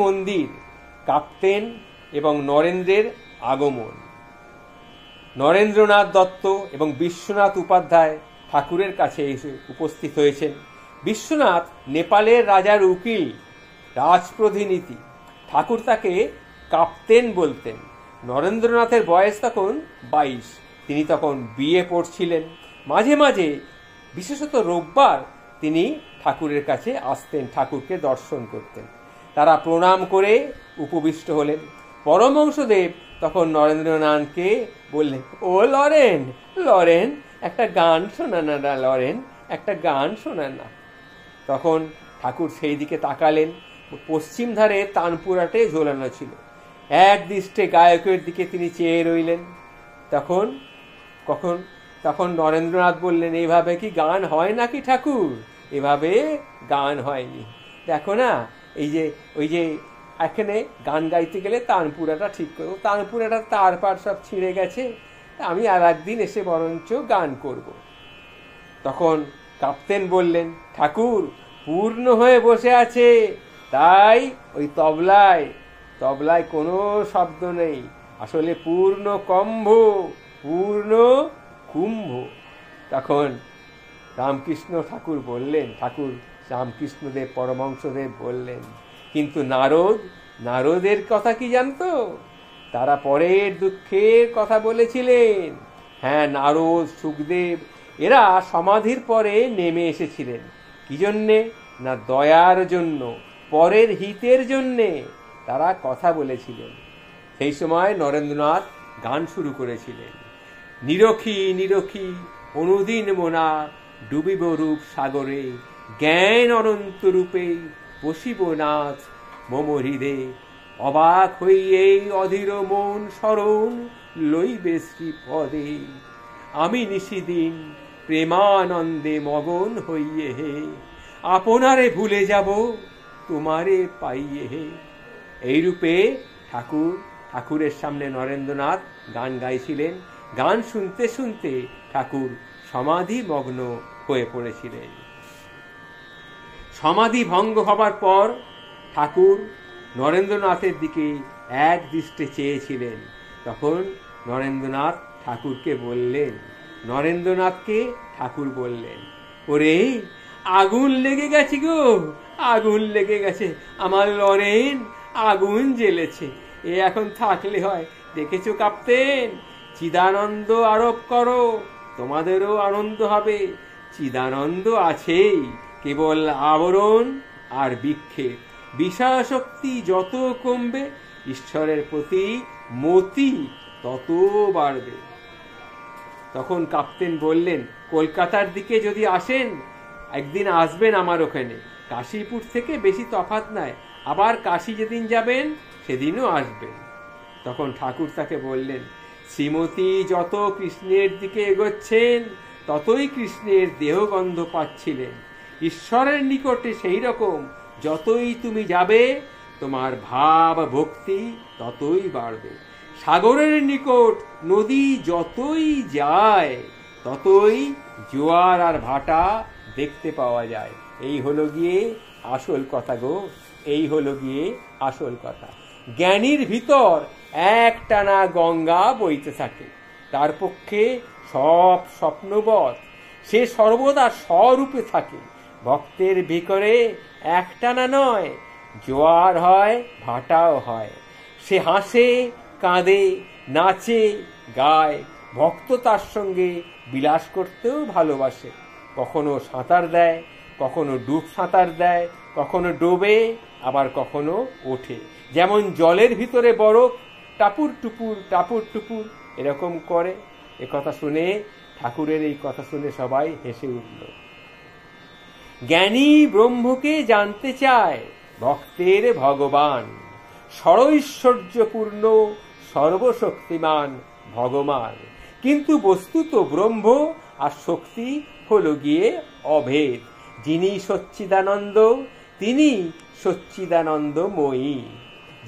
মন্দির, কাপ্তেন এবং নরেন্দ্রের আগমন। নরেন্দ্রনাথ দত্ত এবং বিশ্বনাথ উপাধ্যায় ঠাকুরের কাছে এসে উপস্থিত হয়েছেন। বিশ্বনাথ নেপালের রাজার উকিল, রাজপ্রতিনিধি। ঠাকুর তাকে কাপ্তেন বলতেন। নরেন্দ্রনাথের বয়স তখন 22, তিনি তখন বিএ পড়ছিলেন। মাঝে মাঝে, বিশেষত রোববার, তিনি ঠাকুরের কাছে আসতেন, ঠাকুরকে দর্শন করতেন। তারা প্রণাম করে উপবিষ্ট হলেন। পরমহংসদেব তখন নরেন্দ্রনাথকে বললেন, ও লরেন, লরেন, একটা গান শোনা না লরেন, একটা গান শোনা না। তখন ঠাকুর সেই দিকে তাকালেন। পশ্চিম ধারে তানপুরাটে ঝোলানো ছিল। এক দৃষ্টে গায়কের দিকে তিনি চেয়ে রইলেন। তখন নরেন্দ্রনাথ বললেন, এইভাবে কি গান হয় নাকি ঠাকুর? এভাবে গান হয়নি। দেখো না, ওই যে এখানে গান গাইতে গেলে তানপুরাটা ঠিক করবো, তানপুরাটা তার পার সব ছিঁড়ে গেছে, আমি আর একদিন এসে বরঞ্চ গান করব। তখন কাপ্তেন বললেন, ঠাকুর পূর্ণ হয়ে বসে আছে, তাই ওই তবলায় কোনো শব্দ নেই। আসলে পূর্ণ কম্ভ, পূর্ণ কুম্ভ। তখন রামকৃষ্ণ ঠাকুর বললেন, রামকৃষ্ণদেব পরমহংসদেব বললেন, কিন্তু নারদের কথা কি জানতো? তারা পরের দুঃখের কথা বলেছিলেন। হ্যাঁ, নারদ, সুখদেব এরা সমাধির পরে নেমে এসেছিলেন। কি জন্যে? না দয়ার জন্য, পরের হিতের জন্যে তারা কথা বলেছিলেন। সেই সময় নরেন্দ্রনাথ গান শুরু করেছিলেন। নিরখী নিরখী অনুদিন মোনা, ডুবিব রূপ সাগরে, জ্ঞান অনন্ত রূপে বসিব নাথ মম হৃদে, অবাক হইয়ে অধীর মন স্মরণ লইবে শ্রীপদে, আমি নিশিদিন প্রেমানন্দে মগন হইয়ে হে, আপনারে ভুলে যাব তোমারে পাইয়ে হে। এইরূপে ঠাকুরের সামনে নরেন্দ্রনাথ গান গাইছিলেন। গান শুনতে শুনতে ঠাকুর সমাধি মগ্ন হয়ে পড়েছিলেন। সমাধি ভঙ্গ হবার পর ঠাকুর নরেন্দ্রনাথের দিকে এক দৃষ্টে চেয়েছিলেন। তখন নরেন্দ্রনাথকে ঠাকুর বললেন, ওরে আগুন লেগে গেছে গো, আগুন লেগে গেছে, আমার লরেন আগুন জ্বেলেছে, এ এখন থাকলে হয়। দেখেছো কাপ্তেন, চিদানন্দ আরোপ করো, তোমাদেরও আনন্দ হবে। চিদানন্দ আছেই, কেবল আবরণ আর বিক্ষেপ। বিষয়াসক্তি যত কমবে, ঈশ্বরের প্রতি মতি তত বাড়বে। তখন কাপ্তেন বললেন, কলকাতার দিকে যদি আসেন, একদিন আসবেন আমার ওখানে। কাশীপুর থেকে বেশি তফাৎ নাই, আবার কাশী যেদিন যাবেন সেদিনও আসবেন। তখন ঠাকুর তাকে বললেন, শ্রীমতী যত কৃষ্ণের দিকে এগোচ্ছেন, ততই কৃষ্ণের দেহগন্ধ পাচ্ছিলেন। ঈশ্বরের নিকটে সেই রকম যতই তুমি যাবে, তোমার ভাব ভক্তি ততই বাড়বে। সাগরের নিকট নদী যতই যায়, ততই জোয়ার আর ভাটা দেখতে পাওয়া যায়। এই হলো গিয়ে আসল কথা গো, এই হলো গিয়ে আসল কথা। জ্ঞানীর ভিতর একটানা গঙ্গা বইতে থাকে, তার পক্ষে সব স্বপ্নবৎ, সে সর্বদা স্বরূপে থাকে। ভক্তের ভিতরে একটানা নয়, জোয়ার হয়, ভাটাও হয়। সে হাসে, কাঁদে, নাচে, গায়। ভক্ত তার সঙ্গে বিলাস করতেও ভালোবাসে। কখনো সাঁতার দেয়, কখনো ডুব সাঁতার দেয়, কখনো ডোবে, আবার কখনো ওঠে। যেমন জলের ভিতরে বরফ টাপুর টুপুর এরকম করে। ঠাকুরের এই কথা শুনে সবাই হেসে উঠল। জ্ঞানী ব্রহ্মকে জানতে চায়, ভক্তের ভগবান, ষড়ৈশ্বর্যপূর্ণ সর্বশক্তিমান ভগবান। কিন্তু বস্তুত ব্রহ্ম আর শক্তি হলো গিয়ে অভেদ। যিনি সচ্চিদানন্দ, তিনি সচ্চিদানন্দময়ী।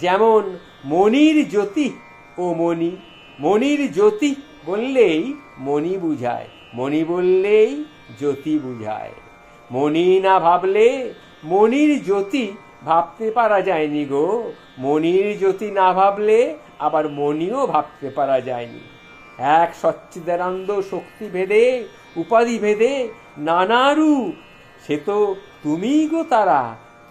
যেমন মণির জ্যোতি ও মণি, মণির জ্যোতি বললেই মণি বুঝায়, মণি বললেই জ্যোতি বুঝায়। মণি না ভাবলে মণির জ্যোতি ভাবতে পারা যায়নি গো। মনির জ্যোতি না ভাবলে আবার মনিও ভাবতে পারা যায়নি। এক সচ্চিদানন্দ শক্তি ভেদে উপাধি ভেদে নানা রূপ, সে তো তুমিই গো তারা,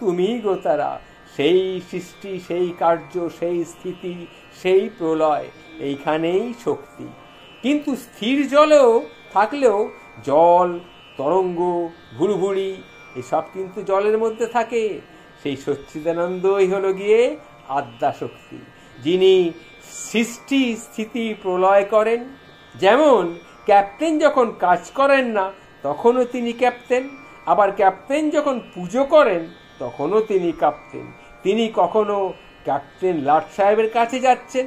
তুমিই গো তারা। সেই সৃষ্টি, সেই কার্য, সেই স্থিতি, সেই প্রলয়, এইখানেই শক্তি। কিন্তু স্থির জলেও থাকলেও জল, তরঙ্গ, ঘুরঘুরি এসব কিন্তু জলের মধ্যে থাকে। সেই সচ্চিদানন্দই হলো গিয়ে আদ্যা শক্তি, যিনি সৃষ্টি স্থিতি প্রলয় করেন। যেমন ক্যাপ্টেন যখন কাজ করেন না তখনও তিনি ক্যাপ্টেন, আবার ক্যাপ্টেন যখন পুজো করেন তখনও তিনি ক্যাপ্টেন। তিনি কখনো ক্যাপ্টেন লাট সাহেবের কাছে যাচ্ছেন,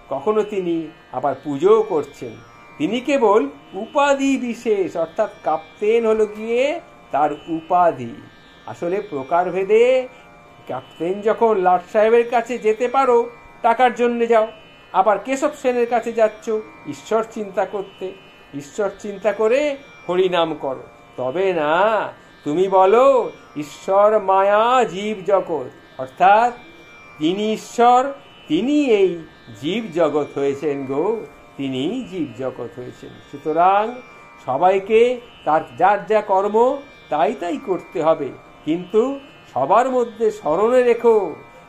কখনো তিনি আবার পুজোও করছেন। তিনি কেবল উপাধি বিশেষ, অর্থাৎ ক্যাপ্টেন হলো গিয়ে তার উপাধি। আসলে প্রকারভেদে ক্যাপ্টেন যখন লাট সাহেবের কাছে যেতে পারো টাকার জন্য যাও, আবার কেশব সেনের কাছে যাচ্ছ ঈশ্বর চিন্তা করতে, ঈশ্বর চিন্তা করে হরিনাম করো। তবে না, তুমি বলো ঈশ্বর মায়া জীব জগৎ, অর্থাৎ তিনি ঈশ্বর, তিনি এই জীব জগৎ হয়েছেন গো, তিনি জীব জগৎ হয়েছেন। সুতরাং সবাইকে তার যার যা কর্ম তাই তাই করতে হবে, কিন্তু সবার মধ্যে স্মরণে রেখো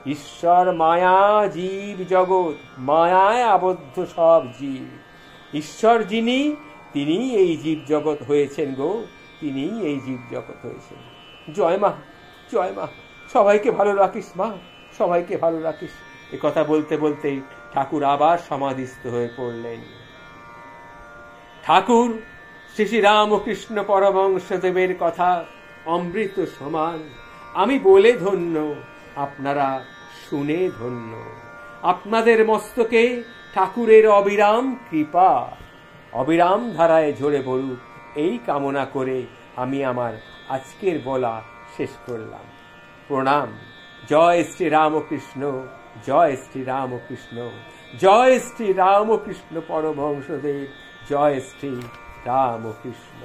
ঈশ্বর মায়া জীব জগৎ, মায়ায় আবদ্ধ সব জীব। ঈশ্বর যিনি, তিনি এই জীব জগৎ হয়েছেন গো, তিনি এই জীব জগৎ হয়েছেন। জয় মা, জয় মা, সবাইকে ভালো রাখিস মা, সবাইকে ভালো রাখিস। এ কথা বলতে বলতে ঠাকুর আবার সমাধিস্থ হয়ে পড়লেন। ঠাকুর শ্রী শ্রী রামকৃষ্ণ পরমহংসদেবের কথা অমৃত সমান। আমি বলে ধন্য, আপনারা শুনে ধন্য। আপনাদের মস্তকে ঠাকুরের অবিরাম কৃপা অবিরাম ধারায় ঝরে পড়ুক, এই কামনা করে আমি আমার আজকের বলা শেষ করলাম। প্রণাম। জয় শ্রী রামকৃষ্ণ, জয় শ্রী রামকৃষ্ণ, জয় শ্রী রামকৃষ্ণ পরমহংসদেব, জয় শ্রী রামকৃষ্ণ।